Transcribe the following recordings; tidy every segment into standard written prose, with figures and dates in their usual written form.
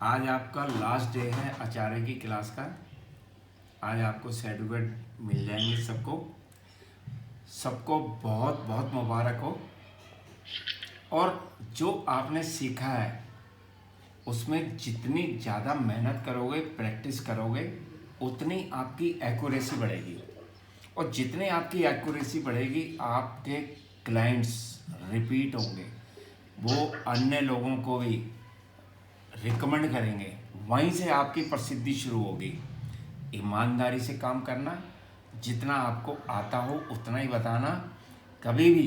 आज आपका last day है आचार्य की क्लास का। आज आपको सर्टिफिकेट मिल जाएंगे सबको। सबको बहुत बहुत मुबारक हो। और जो आपने सीखा है उसमें जितनी ज़्यादा मेहनत करोगे, प्रैक्टिस करोगे, उतनी आपकी एक्यूरेसी बढ़ेगी। और जितनी आपकी एक्यूरेसी बढ़ेगी, आपके क्लाइंट्स रिपीट होंगे, वो अन्य लोगों को भी रिकमेंड करेंगे। वहीं से आपकी प्रसिद्धि शुरू होगी। ईमानदारी से काम करना, जितना आपको आता हो उतना ही बताना। कभी भी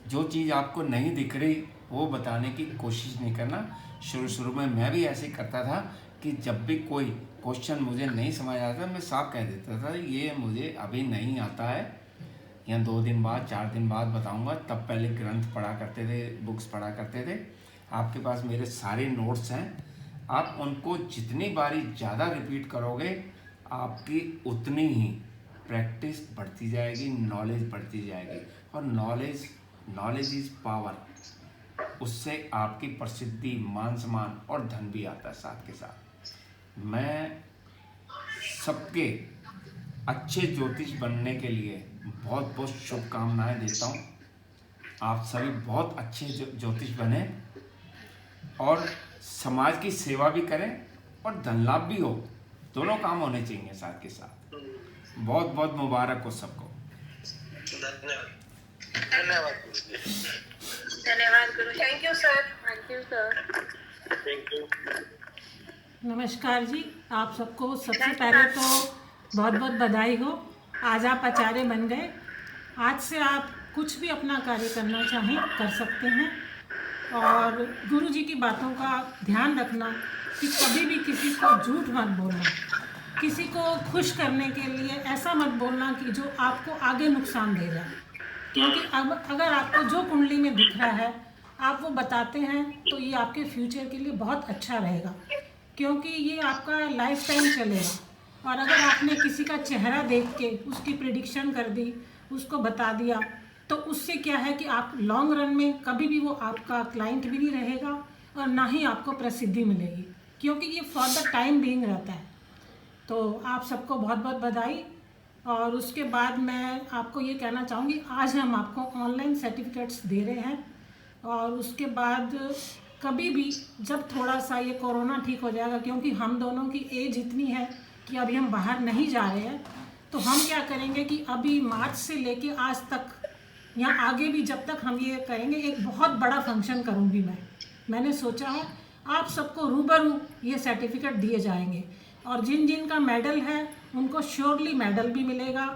जो चीज़ आपको नहीं दिख रही वो बताने की कोशिश नहीं करना। शुरू शुरू में मैं भी ऐसे ही करता था कि जब भी कोई क्वेश्चन मुझे नहीं समझ आता मैं साफ कह देता था ये मुझे अभी नहीं आता है, या 2 दिन बाद 4 दिन बाद बताऊंगा। तब पहले ग्रंथ पढ़ा करते थे, बुक्स पढ़ा करते थे। आपके पास मेरे सारे नोट्स हैं। आप उनको जितनी बारी ज़्यादा रिपीट करोगे, आपकी उतनी ही प्रैक्टिस बढ़ती जाएगी, नॉलेज बढ़ती जाएगी। और नॉलेज इज़ पावर। उससे आपकी प्रसिद्धि, मान सम्मान और धन भी आता है साथ के साथ। मैं सबके अच्छे ज्योतिष बनने के लिए बहुत बहुत शुभकामनाएं देता हूँ। आप सभी बहुत अच्छे ज्योतिष बने और समाज की सेवा भी करें और धन लाभ भी हो। दोनों काम होने चाहिए साथ के साथ। बहुत बहुत मुबारक हो सबको। धन्यवाद धन्यवाद धन्यवाद गुरु। Thank you sir. Thank you. नमस्कार जी, आप सबको सबसे पहले तो बहुत बहुत बधाई हो। आज आप आचार्य बन गए। आज से आप कुछ भी अपना कार्य करना चाहें कर सकते हैं। और गुरु जी की बातों का ध्यान रखना कि कभी भी किसी को झूठ मत बोलना, किसी को खुश करने के लिए ऐसा मत बोलना कि जो आपको आगे नुकसान दे जाए। क्योंकि अब अगर आपको जो कुंडली में दिख रहा है आप वो बताते हैं तो ये आपके फ्यूचर के लिए बहुत अच्छा रहेगा, क्योंकि ये आपका लाइफ टाइम चलेगा। और अगर आपने किसी का चेहरा देख के उसकी प्रिडिक्शन कर दी, उसको बता दिया, तो उससे क्या है कि आप लॉन्ग रन में कभी भी वो आपका क्लाइंट भी नहीं रहेगा और ना ही आपको प्रसिद्धि मिलेगी, क्योंकि ये फॉर द टाइम बीइंग रहता है। तो आप सबको बहुत बहुत बधाई। और उसके बाद मैं आपको ये कहना चाहूँगी, आज हम आपको ऑनलाइन सर्टिफिकेट्स दे रहे हैं। और उसके बाद कभी भी जब थोड़ा सा ये कोरोना ठीक हो जाएगा, क्योंकि हम दोनों की एज इतनी है कि अभी हम बाहर नहीं जा रहे हैं, तो हम क्या करेंगे कि अभी मार्च से लेके आज तक या आगे भी जब तक हम ये करेंगे, एक बहुत बड़ा फंक्शन करूँगी मैंने सोचा है आप सबको रूबरू ये सर्टिफिकेट दिए जाएंगे। और जिन जिन का मेडल है उनको श्योरली मेडल भी मिलेगा।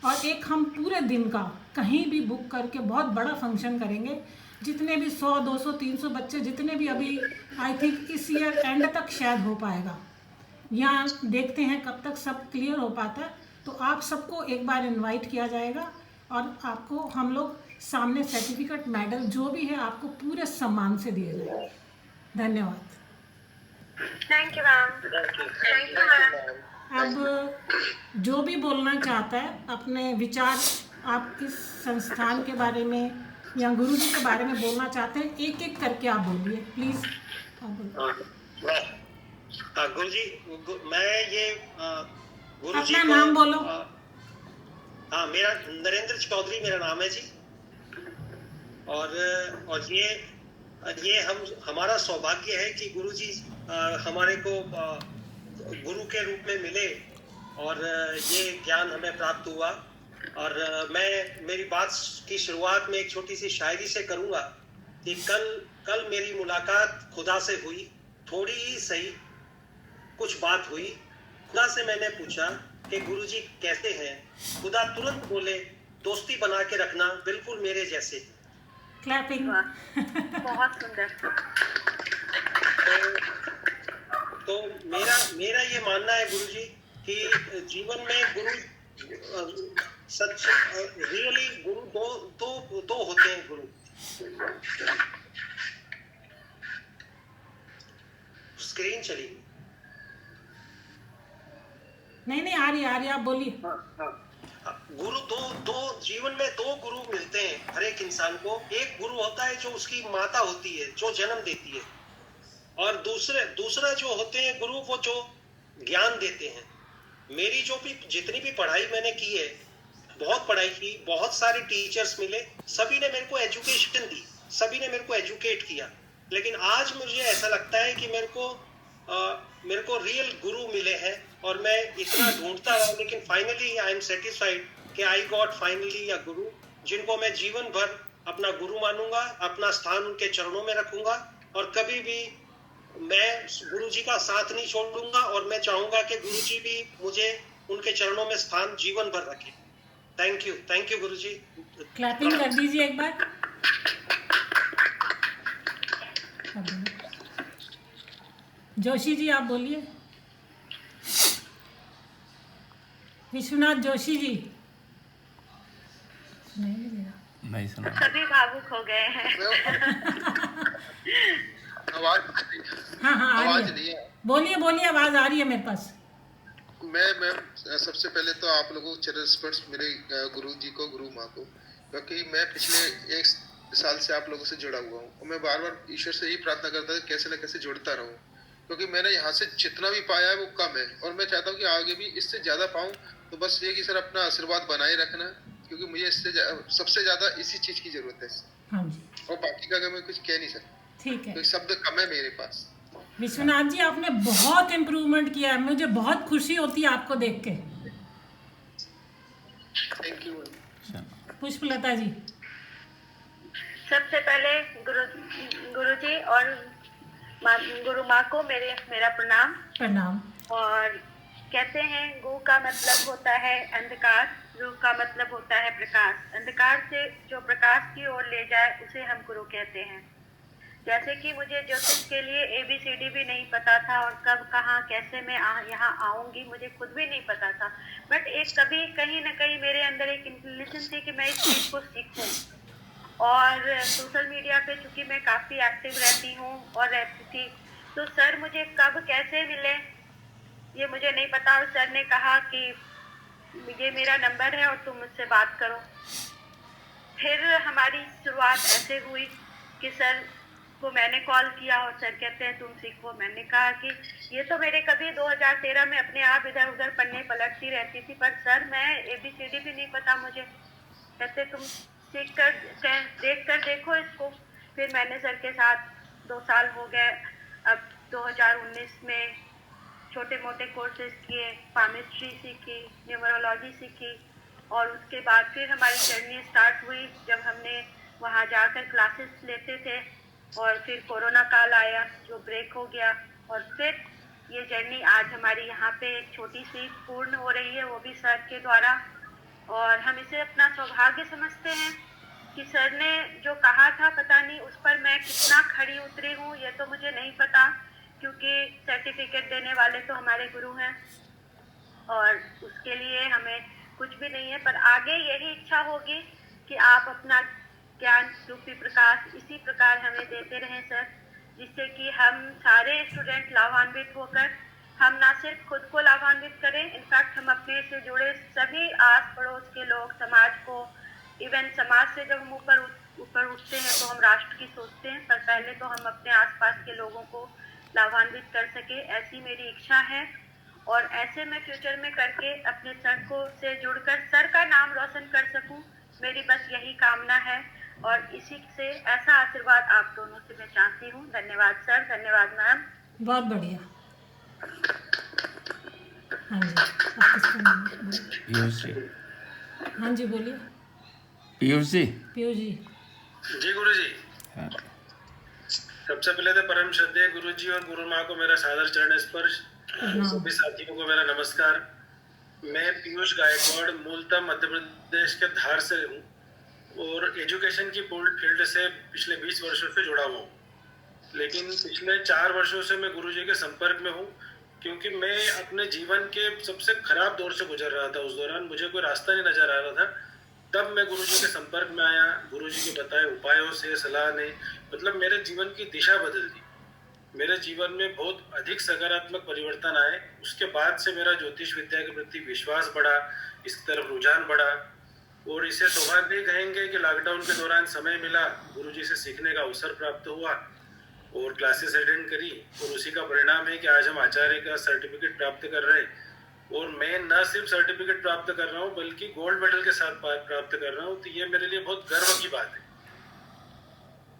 और एक हम पूरे दिन का कहीं भी बुक करके बहुत बड़ा फंक्शन करेंगे। जितने भी 100, 200, 300 बच्चे जितने भी, अभी आई थिंक इस ईयर एंड तक शायद हो पाएगा, या देखते हैं कब तक सब क्लियर हो पाता है। तो आप सबको एक बार इनवाइट किया जाएगा और आपको हम लोग सामने सर्टिफिकेट, मेडल जो भी है आपको पूरे सम्मान से दिए जाएंगे। धन्यवाद। Thank you ma'am. Thank you ma'am. अब जो भी बोलना चाहता है अपने विचार आप इस संस्थान के बारे में या गुरु जी के बारे में बोलना चाहते हैं, एक एक करके आप बोलिए प्लीज। गुरु जी, मैं ये गुरु जी अपना को नाम बोलो। हाँ, मेरा नरेंद्र चौधरी मेरा नाम है जी। और ये हमारा सौभाग्य है कि गुरु जी हमारे को गुरु के रूप में मिले और ये ज्ञान हमें प्राप्त हुआ। और मैं मेरी बात की शुरुआत में एक छोटी सी शायरी से करूंगा कि कल मेरी मुलाकात खुदा से हुई, थोड़ी ही सही कुछ बात हुई। खुदा से मैंने पूछा कि गुरुजी कैसे हैं। खुदा तुरंत बोले, दोस्ती बना के रखना, बिल्कुल मेरे जैसे। क्लैपिंग। बहुत सुंदर। तो मेरा ये मानना है गुरुजी कि जीवन में गुरु सच रियली गुरु दो होते हैं। गुरु स्क्रीन चली नहीं आ रही आप बोलिए। गुरु दो जीवन में दो गुरु मिलते हैं हर एक इंसान को। एक गुरु होता है जो उसकी माता होती है, जो जन्म देती है, और दूसरा जो होते हैं गुरु, वो जो ज्ञान देते हैं। मेरी जो भी जितनी भी पढ़ाई मैंने की है, बहुत पढ़ाई की, बहुत सारे टीचर्स मिले, सभी ने मेरे को एजुकेशन दी, सभी ने मेरे को एजुकेट किया। लेकिन आज मुझे ऐसा लगता है कि मेरे को रियल गुरु मिले हैं, और मैं इतना ढूंढता रहा, लेकिन फाइनली आई एम सेटिस्फाइड कि आई गॉट फाइनली अ गुरु, जिनको मैं जीवन भर अपना गुरु मानूंगा, अपना स्थान उनके चरणों में रखूंगा, और कभी भी मैं गुरु जी का साथ नहीं छोड़ूंगा, और मैं चाहूंगा कि गुरु जी भी मुझे उनके चरणों में स्थान जीवन भर रखें। Thank you Guru ji. Clapping कर दीजिए एक बार। जोशी जी आप बोलिए। विश्वनाथ जोशी जी। नहीं सुना। सभी भावुक हो गए हैं। आवाज हाँ हाँ आ आवाज रही नहीं है। है। बोलिए आवाज आ रही है मेरे पास। मैं सबसे पहले तो आप लोगों को चरण स्पर्श मेरे गुरु जी को, गुरु माँ को, क्योंकि मैं पिछले 1 साल से आप लोगों से जुड़ा हुआ हूँ, और मैं बार बार ईश्वर से यही प्रार्थना करता था कैसे न कैसे जुड़ता रहूं, क्योंकि मैंने यहाँ से जितना भी पाया है वो कम है, और मैं चाहता हूँ कि आगे भी इससे ज्यादा पाऊँ। तो बस ये कि सर अपना आशीर्वाद बनाए रखना, क्योंकि मुझे इससे सबसे ज्यादा इसी चीज की जरूरत है, हाँ जी और बाकी का मैं कुछ कह नहीं सकता, ठीक है। कोई शब्द कम है मेरे पास। विश्वनाथ जी आपने बहुत इम्प्रूवमेंट किया है, मुझे बहुत खुशी होती है आपको देख के। Thank you. पुष्पलता जी। सबसे पहले गुरु जी और गुरु माँ को मेरा प्रणाम। प्रणाम। और कहते हैं गु का मतलब होता है अंधकार, रु का मतलब होता है प्रकाश। अंधकार से जो प्रकाश की ओर ले जाए उसे हम गुरु कहते हैं। जैसे कि मुझे ज्योतिष के लिए ABCD भी नहीं पता था, और कब कहाँ कैसे मैं यहाँ आऊँगी मुझे खुद भी नहीं पता था, बट एक कभी कहीं ना कहीं मेरे अंदर एक इंक्लिनेशन थी कि मैं इस चीज़ को सीखूं। और सोशल मीडिया पे चूँकि मैं काफ़ी एक्टिव रहती हूँ और रहती थी, तो सर मुझे कब कैसे मिले ये मुझे नहीं पता, और सर ने कहा कि ये मेरा नंबर है और तुम मुझसे बात करो। फिर हमारी शुरुआत ऐसे हुई कि सर को मैंने कॉल किया और सर कहते हैं तुम सीखो। मैंने कहा कि ये तो मेरे कभी 2013 में अपने आप इधर उधर पन्ने पलटती रहती थी, पर सर मैं ABCD भी नहीं पता मुझे। कहते तुम सीख कर देख कर देखो इसको। फिर मैंने सर के साथ 2 साल हो गए। अब 2019 में छोटे मोटे कोर्सेज किए, पामिस्ट्री सीखी, न्यूमरोलॉजी सीखी, और उसके बाद फिर हमारी जर्नी स्टार्ट हुई जब हमने वहाँ जाकर क्लासेस लेते थे, और फिर कोरोना काल आया जो ब्रेक हो गया, और फिर ये जर्नी आज हमारी यहाँ पे एक छोटी सी पूर्ण हो रही है, वो भी सर के द्वारा। और हम इसे अपना सौभाग्य समझते हैं कि सर ने जो कहा था, पता नहीं उस पर मैं कितना खड़ी उतरी हूँ ये तो मुझे नहीं पता, क्योंकि सर्टिफिकेट देने वाले तो हमारे गुरु हैं और उसके लिए हमें कुछ भी नहीं है। पर आगे यही इच्छा होगी कि आप अपना ज्ञान रूपी प्रकाश इसी प्रकार हमें देते रहें सर, जिससे कि हम सारे स्टूडेंट लाभान्वित होकर हम ना सिर्फ खुद को लाभान्वित करें, इनफैक्ट हम अपने से जुड़े सभी आस पड़ोस के लोग, समाज को, इवन समाज से जब हम ऊपर उठते हैं तो हम राष्ट्र की सोचते हैं, पर पहले तो हम अपने आसपास के लोगों को लाभान्वित कर सके, ऐसी मेरी इच्छा है। और ऐसे मैं फ्यूचर में करके अपने सर को से जुड़कर सर का नाम रोशन कर सकूं, मेरी बस यही कामना है। और इसी से ऐसा आशीर्वाद आप दोनों से मैं चाहती हूँ। धन्यवाद सर, धन्यवाद मैम। बहुत बढ़िया। हाँ जी, आप किसका नाम है? पीयूष जी। हाँ जी बोलिए। पीयूष जी। पीयूष जी। जी गुरु जी। हाँ। सबसे पहले तो परम श्रद्धेय गुरु जी और गुरु माँ को मेरा सादर चरण स्पर्श, सभी साथियों को मेरा नमस्कार। मैं पीयूष गायकवाड़ मूलतः मध्य प्रदेश के धार से हूँ और एजुकेशन की फील्ड से पिछले 20 वर्षों से जुड़ा हुआ हूँ, लेकिन पिछले 4 वर्षों से मैं गुरु जी के संपर्क में हूँ, क्योंकि मैं अपने जीवन के सबसे खराब दौर से गुजर रहा था। उस दौरान मुझे कोई रास्ता नहीं नजर आ रहा था, तब मैं गुरु जी के संपर्क में आया। गुरु जी के बताए उपायों से, सलाह ने मतलब मेरे जीवन की दिशा बदल दी। मेरे जीवन में बहुत अधिक सकारात्मक परिवर्तन आए। उसके बाद से मेरा ज्योतिष विद्या के प्रति विश्वास बढ़ा, इसकी तरफ रुझान बढ़ा, और इसे सौभाग्य कहेंगे कि लॉकडाउन के दौरान समय मिला, गुरु जी से सीखने का अवसर प्राप्त हुआ, और क्लासेस अटेंड करी, और उसी का परिणाम है कि आज हम आचार्य का सर्टिफिकेट प्राप्त कर रहे हैं। और मैं न सिर्फ सर्टिफिकेट प्राप्त कर रहा हूँ बल्कि गोल्ड मेडल के साथ प्राप्त कर रहा हूँ। तो ये मेरे लिए बहुत गर्व की बात है।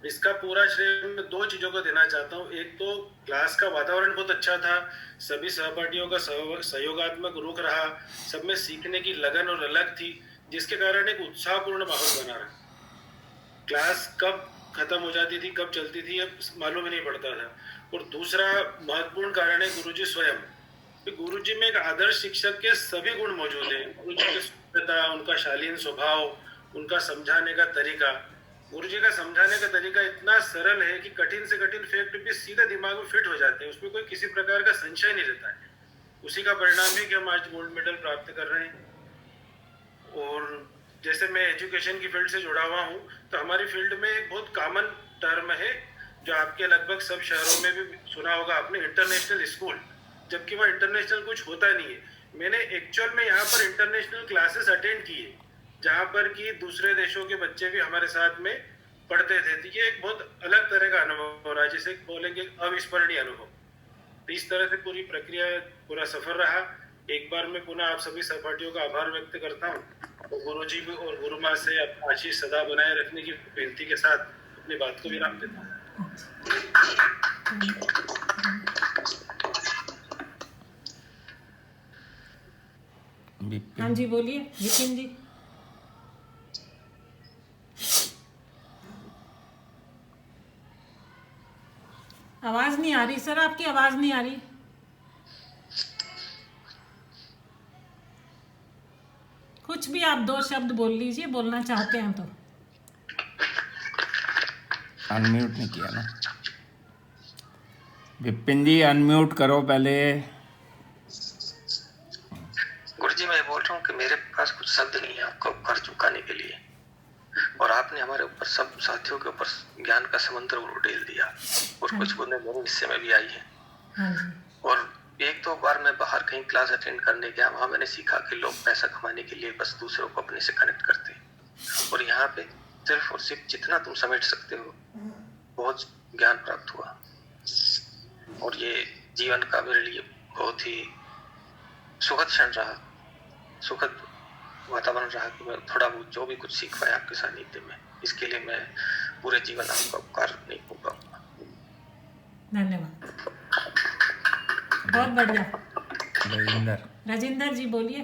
इसका पूरा श्रेय मैं 2 चीजों को देना चाहता हूँ। एक तो क्लास का वातावरण बहुत अच्छा था, सभी सहपाठियों का सहयोगात्मक रुख रहा, सब में सीखने की लगन और अलग थी, जिसके कारण एक उत्साहपूर्ण माहौल बना रहा। क्लास कब खत्म हो जाती थी, कब चलती थी, अब मालूम ही नहीं पड़ता था। और दूसरा महत्वपूर्ण कारण है गुरुजी स्वयं। गुरुजी में एक आदर्श शिक्षक के सभी गुण मौजूद हैं। गुरुजी की शुद्धता, उनका शालीन स्वभाव, उनका समझाने का तरीका। गुरुजी का समझाने का तरीका इतना सरल है कि कठिन से कठिन फैक्ट भी सीधे दिमाग में फिट हो जाते हैं, उसमें कोई किसी प्रकार का संशय नहीं रहता है। उसी का परिणाम है कि हम आज गोल्ड मेडल प्राप्त कर रहे हैं। और जैसे मैं एजुकेशन की फील्ड से जुड़ा हुआ हूँ, तो हमारी फील्ड में एक बहुत कॉमन टर्म है जो आपके लगभग सब शहरों में भी सुना होगा आपने, इंटरनेशनल स्कूल, जबकि वह इंटरनेशनल कुछ होता नहीं है। मैंने एक्चुअल में यहाँ पर इंटरनेशनल क्लासेस अटेंड किए जहाँ पर कि दूसरे देशों के बच्चे भी हमारे साथ में पढ़ते थे। तो ये एक बहुत अलग तरह का अनुभव हो रहा है, जिसे बोलेंगे अविस्मरणीय अनुभव। तो इस तरह से पूरी प्रक्रिया, पूरा सफर रहा। एक बार मैं पुनः आप सभी सहपाठियों का आभार व्यक्त करता हूँ और गुरुजी और गुरु माँ से आशीष सदा बनाए रखने की विनती के साथ अपनी बात को विराम देता हूँ। हाँ जी, बोलिए विपिन जी। आवाज नहीं आ रही सर, आपकी आवाज नहीं आ रही। कुछ भी आप 2 शब्द बोल लीजिए, बोलना चाहते हैं तो। अनम्यूट नहीं किया ना विपिन जी, अनम्यूट करो पहले। गुरुजी, मैं बोल रहा हूँ कि मेरे पास कुछ शब्द नहीं है आपको कर चुकाने के लिए, और आपने हमारे ऊपर, सब साथियों के ऊपर ज्ञान का समंदर उड़ेल दिया, और कुछ बूंदें मेरे हिस्से में भी आई है। और 1-2 बार मैं बाहर कहीं क्लास अटेंड करने गया, वहां मैंने सीखा कि लोग पैसा कमाने के लिए बस दूसरों को अपने से कनेक्ट करते हैं, और यहाँ पे सिर्फ और सिर्फ जितना तुम समेट सकते हो बहुत ज्ञान प्राप्त हुआ। और ये जीवन का मेरे लिए बहुत ही सुखद क्षण रहा, सुखद वातावरण रहा कि मैं थोड़ा बहुत जो भी कुछ सीख पाया आपके सानिध्य में, इसके लिए मैं पूरे जीवन आपका उपकार नहीं हो पाऊंगा। धन्यवाद, बहुत बढ़िया। राजेंद्र जी बोलिए।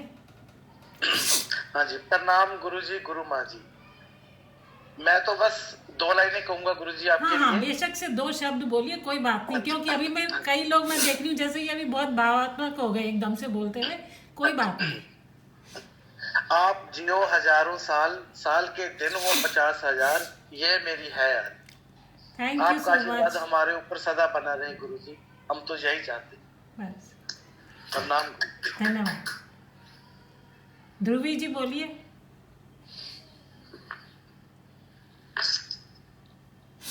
हाँ जी, प्रणाम गुरुजी, गुरु माँ जी। मैं तो बस 2 लाइनें कहूंगा गुरुजी आपके लिए। हाँ, बेशक से 2 शब्द बोलिए, कोई बात नहीं, क्योंकि अभी मैं कई लोग मैं देख रही हूँ जैसे ये अभी बहुत भावात्मक हो गए एकदम से बोलते हुए। कोई बात नहीं। आप जियो हजारों साल, साल के दिन हो 50,000, ये मेरी है। थैंक यू आपका सो आशीर्वाद मच। हमारे ऊपर सदा बना रहे गुरुजी, हम तो यही चाहते। बस, प्रणाम। धन्यवाद। ध्रुवी जी बोलिए।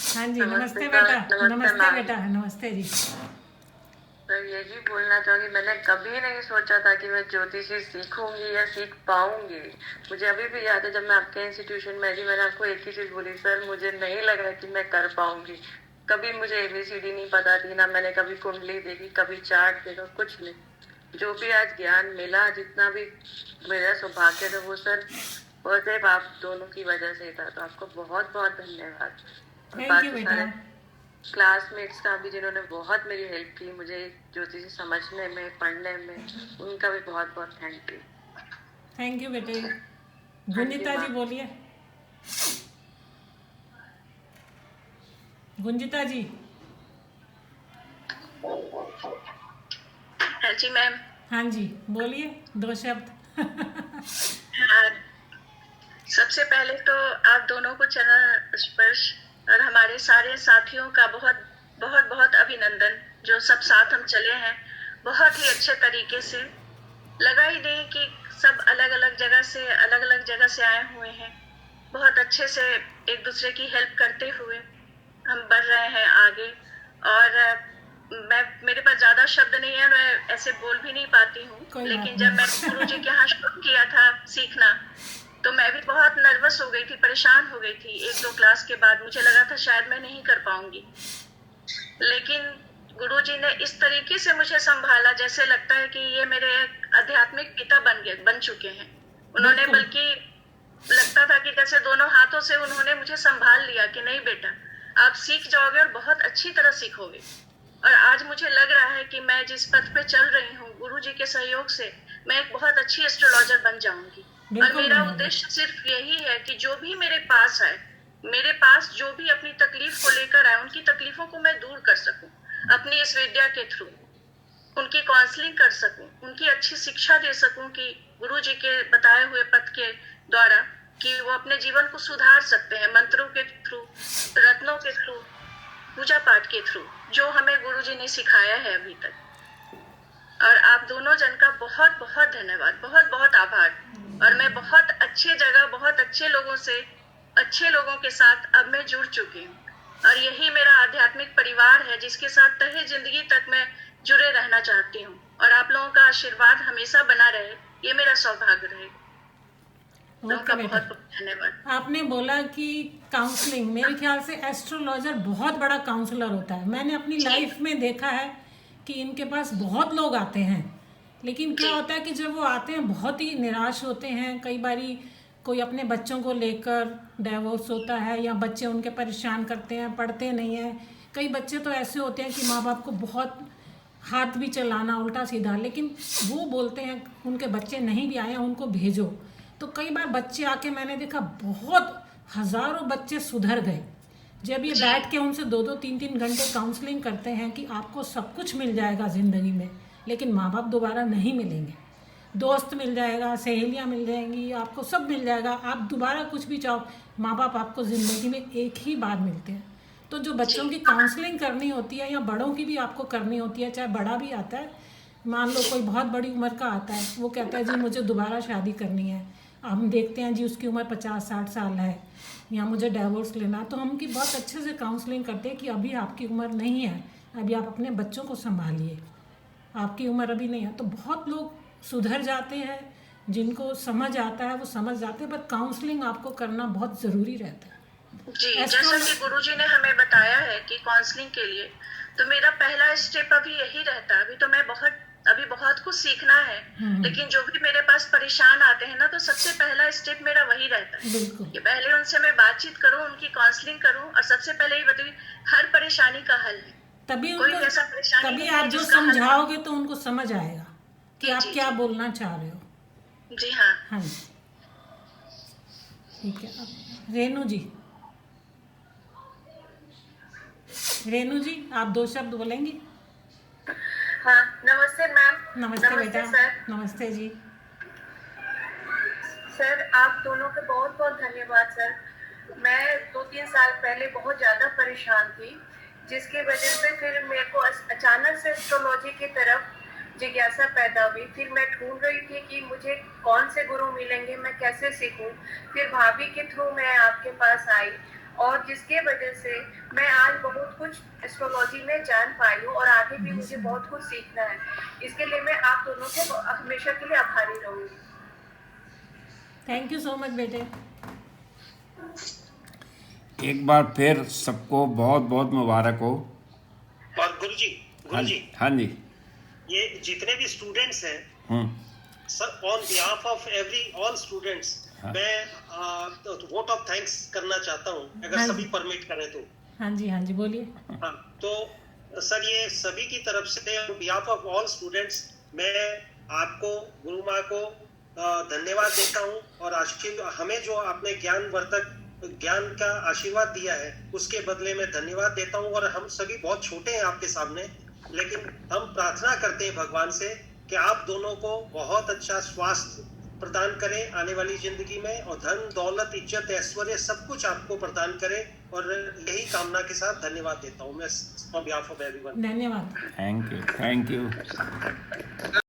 हाँ जी, नमस्ते बेटा। नमस्ते बेटा, नमस्ते जी। मैं यही बोलना चाहूंगी, मैंने कभी नहीं सोचा था कि मैं ज्योतिषी सीखूंगी या सीख पाऊंगी। मुझे अभी भी याद है जब मैं आपके इंस्टीट्यूशन में थी, मैंने आपको एक ही चीज बोली, सर मुझे नहीं लग रहा कि मैं कर पाऊंगी। कभी मुझे ABCD नहीं पता थी, ना मैंने कभी कुंडली देखी, कभी चार्ट देखा, कुछ नहीं। जो भी आज ज्ञान मिला, जितना भी मेरा सौभाग्य था, वो सर वो सिर्फ आप दोनों की वजह से था। तो आपको बहुत बहुत धन्यवाद। थैंक यू बेटा। क्लासमेट्स का भी जिन्होंने बहुत मेरी हेल्प की मुझे ज्योतिषी समझने में, पढ़ने में, उनका भी बहुत बहुत थैंक यू। थैंक यू बेटे। गुंजिता जी बोलिए। गुंजिता जी। हाँ जी मैम। हाँ जी बोलिए, 2 शब्द। हाँ, सबसे पहले तो आप दोनों को चरण स्पर्श और हमारे सारे साथियों का बहुत बहुत बहुत अभिनंदन। जो सब साथ हम चले हैं, बहुत ही अच्छे तरीके से, लगा ही नहीं कि सब अलग अलग जगह से आए हुए हैं। बहुत अच्छे से एक दूसरे की हेल्प करते हुए हम बढ़ रहे हैं आगे। और मेरे पास ज्यादा शब्द नहीं है, मैं ऐसे बोल भी नहीं पाती हूँ। लेकिन जब मैं गुरुजी के यहाँ शुरू किया था सीखना, तो मैं भी बहुत नर्वस हो गई थी, परेशान हो गई थी। 1-2 क्लास के बाद मुझे लगा था शायद मैं नहीं कर पाऊंगी। लेकिन गुरुजी ने इस तरीके से मुझे संभाला, जैसे लगता है कि ये मेरे आध्यात्मिक पिता बन चुके हैं। उन्होंने बल्कि लगता था कि जैसे दोनों हाथों से उन्होंने मुझे संभाल लिया कि नहीं बेटा, आप सीख जाओगे और बहुत अच्छी तरह सीखोगे। और आज मुझे लग रहा है कि मैं जिस पथ पे चल रही हूँ, गुरुजी के सहयोग से मैं एक बहुत अच्छी एस्ट्रोलॉजर बन जाऊंगी। और मेरा उद्देश्य सिर्फ यही है कि जो भी मेरे पास आए, मेरे पास जो भी अपनी तकलीफ को लेकर आए, उनकी तकलीफों को मैं दूर कर सकूं अपनी इस विद्या के थ्रू, उनकी काउंसलिंग कर सकूं, उनकी अच्छी शिक्षा दे सकूं कि गुरुजी के बताए हुए पथ के द्वारा कि वो अपने जीवन को सुधार सकते हैं मंत्रों के थ्रू, रत्नों के थ्रू, पूजा पाठ के थ्रू, जो हमें गुरुजी ने सिखाया है अभी तक। और आप दोनों जन का बहुत बहुत धन्यवाद, बहुत बहुत आभार। और मैं बहुत अच्छे जगह, बहुत अच्छे लोगों से, अच्छे लोगों के साथ अब मैं जुड़ चुकी हूँ। और यही मेरा आध्यात्मिक परिवार है जिसके साथ तहे जिंदगी तक मैं जुड़े रहना चाहती हूँ। और आप लोगों का आशीर्वाद हमेशा बना रहे, ये मेरा सौभाग्य रहे। ओके बेटा, धन्यवाद। आपने बोला कि काउंसलिंग, मेरे ख्याल से एस्ट्रोलॉजर बहुत बड़ा काउंसलर होता है। मैंने अपनी लाइफ में देखा है कि इनके पास बहुत लोग आते हैं, लेकिन क्या होता है कि जब वो आते हैं बहुत ही निराश होते हैं। कई बारी कोई अपने बच्चों को लेकर डिवोर्स होता है या बच्चे उनके परेशान करते हैं, पढ़ते नहीं हैं। कई बच्चे तो ऐसे होते हैं कि माँ बाप को बहुत हाथ भी चलाना उल्टा सीधा, लेकिन वो बोलते हैं उनके बच्चे नहीं भी आए हैं उनको भेजो। तो कई बार बच्चे आके मैंने देखा बहुत हज़ारों बच्चे सुधर गए जब ये बैठ के उनसे 2-2, 3-3 घंटे काउंसलिंग करते हैं कि आपको सब कुछ मिल जाएगा ज़िंदगी में, लेकिन माँ बाप दोबारा नहीं मिलेंगे, दोस्त मिल जाएगा, सहेलियाँ मिल जाएंगी, आपको सब मिल जाएगा। आप दोबारा कुछ भी चाहो, माँ बाप आपको ज़िंदगी में एक ही बार मिलते हैं। तो जो बच्चों की काउंसलिंग करनी होती है या बड़ों की भी आपको करनी होती है, चाहे बड़ा भी आता है, मान लो कोई बहुत बड़ी उम्र का आता है, वो कहता है जी मुझे दोबारा शादी करनी है, हम देखते हैं जी उसकी उम्र 50-60 साल है या मुझे डिवोर्स लेना है, तो हम उनकी बहुत अच्छे से काउंसलिंग करते हैं कि अभी आपकी उम्र नहीं है, अभी आप अपने बच्चों को संभालिए, आपकी उम्र अभी नहीं है। तो बहुत लोग सुधर जाते हैं, जिनको समझ आता है वो समझ जाते हैं, पर काउंसलिंग आपको करना बहुत ज़रूरी रहता है। जी, जैसा कि गुरुजी ने हमें बताया है कि काउंसलिंग के लिए, तो मेरा पहला स्टेप अभी यही रहता है। अभी तो मैं अभी बहुत कुछ सीखना है, लेकिन जो भी मेरे पास परेशान आते हैं ना, तो सबसे पहला स्टेप मेरा वही रहता है कि पहले उनसे मैं बातचीत करूं, उनकी काउंसलिंग करूं, और सबसे पहले ही बताऊं हर परेशानी का हल है। तभी तभी आप जो समझाओगे तो उनको समझ आएगा कि आप क्या बोलना चाह रहे हो। जी हाँ। हाँ जी, ठीक है। अब रेनू जी आप 2 शब्द बोलेंगी? हाँ, नमस्ते मैम। नमस्ते बेटा। सर। नमस्ते जी। सर, आप दोनों का बहुत बहुत धन्यवाद सर। मैं 2-3 साल पहले बहुत ज़्यादा परेशान थी, जिसकी वजह से फिर मेरे को अचानक से एस्ट्रोलॉजी की तरफ जिज्ञासा पैदा हुई। फिर मैं ढूंढ रही थी कि मुझे कौन से गुरु मिलेंगे, मैं कैसे सीखूं। फिर भाभी के थ्रू मैं आपके पास आई, और जिसके वजह से मैं आज बहुत कुछ एस्ट्रोलॉजी में जान पाई हूँ, और आगे भी मुझे बहुत कुछ सीखना है। इसके लिए मैं आप दोनों के हमेशा के लिए आभारी रहूंगी। थैंक यू सो मच बेटे। एक बार फिर सबको बहुत बहुत मुबारक हो। और गुरुजी हाँ जी, ये जितने भी स्टूडेंट्स हैं sir, on behalf of all students, मैं वोट ऑफ थैंक्स करना चाहता हूँ, अगर सभी परमिट करें तो। हाँ जी बोलिए। हाँ, तो सर ये सभी की तरफ से on behalf of all students मैं आपको, गुरु माँ को धन्यवाद देता हूँ, और हमें जो आपने ज्ञान का आशीर्वाद दिया है उसके बदले में धन्यवाद देता हूँ। और हम सभी बहुत छोटे हैं आपके सामने, लेकिन हम प्रार्थना करते हैं भगवान से कि आप दोनों को बहुत अच्छा स्वास्थ्य प्रदान करें आने वाली जिंदगी में, और धन दौलत इज्जत ऐश्वर्य सब कुछ आपको प्रदान करें, और यही कामना के साथ धन्यवाद देता हूँ मैं ऑन बिहाफ ऑफ एवरीवन। धन्यवाद। Thank you.